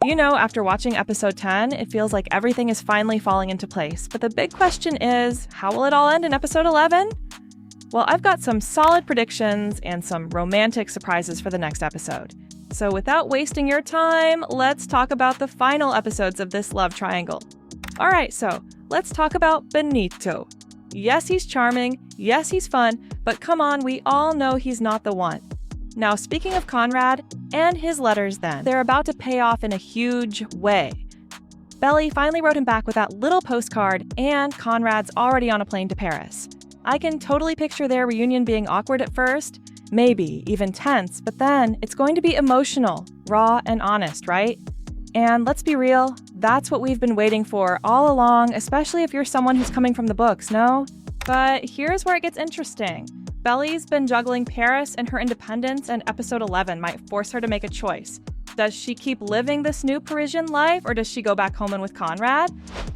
You know, after watching episode 10, it feels like everything is finally falling into place. But the big question is, how will it all end in episode 11? Well, I've got some solid predictions and some romantic surprises for the next episode. So without wasting your time, let's talk about the final episodes of this love triangle. All right, so let's talk about Benito. Yes, he's charming. Yes, he's fun. But come on, we all know he's not the one. Now, speaking of Conrad and his letters then, they're about to pay off in a huge way. Belly finally wrote him back with that little postcard, and Conrad's already on a plane to Paris. I can totally picture their reunion being awkward at first, maybe even tense, but then it's going to be emotional, raw, and honest, right? And let's be real, that's what we've been waiting for all along, especially if you're someone who's coming from the books, no? But here's where it gets interesting. Belly's been juggling Paris and her independence, and episode 11 might force her to make a choice. Does she keep living this new Parisian life, or does she go back home and with Conrad?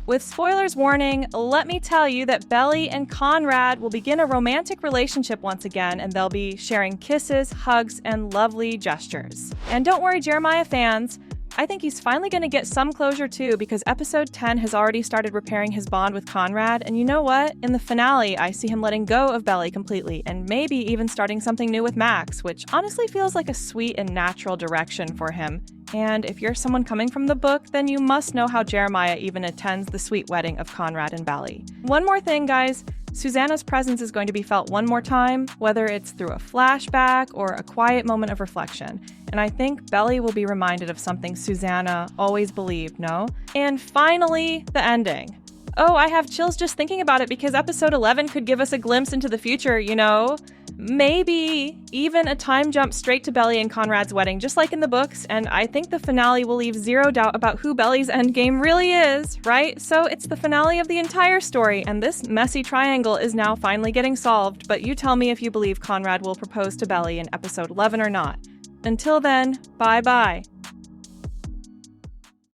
With spoilers warning, let me tell you that Belly and Conrad will begin a romantic relationship once again, and they'll be sharing kisses, hugs, and lovely gestures. And don't worry, Jeremiah fans, I think he's finally going to get some closure too, because episode 10 has already started repairing his bond with Conrad, and you know what? In the finale, I see him letting go of Belly completely, and maybe even starting something new with Max, which honestly feels like a sweet and natural direction for him. And if you're someone coming from the book, then you must know how Jeremiah even attends the sweet wedding of Conrad and Belly. One more thing, guys. Susanna's presence is going to be felt one more time, whether it's through a flashback or a quiet moment of reflection. And I think Belly will be reminded of something Susanna always believed, no? And finally, the ending. Oh, I have chills just thinking about it because episode 11 could give us a glimpse into the future, you know? Maybe even a time jump straight to Belly and Conrad's wedding, just like in the books, and I think the finale will leave zero doubt about who Belly's endgame really is, right? So it's the finale of the entire story, and this messy triangle is now finally getting solved, but you tell me if you believe Conrad will propose to Belly in episode 11 or not. Until then, bye-bye.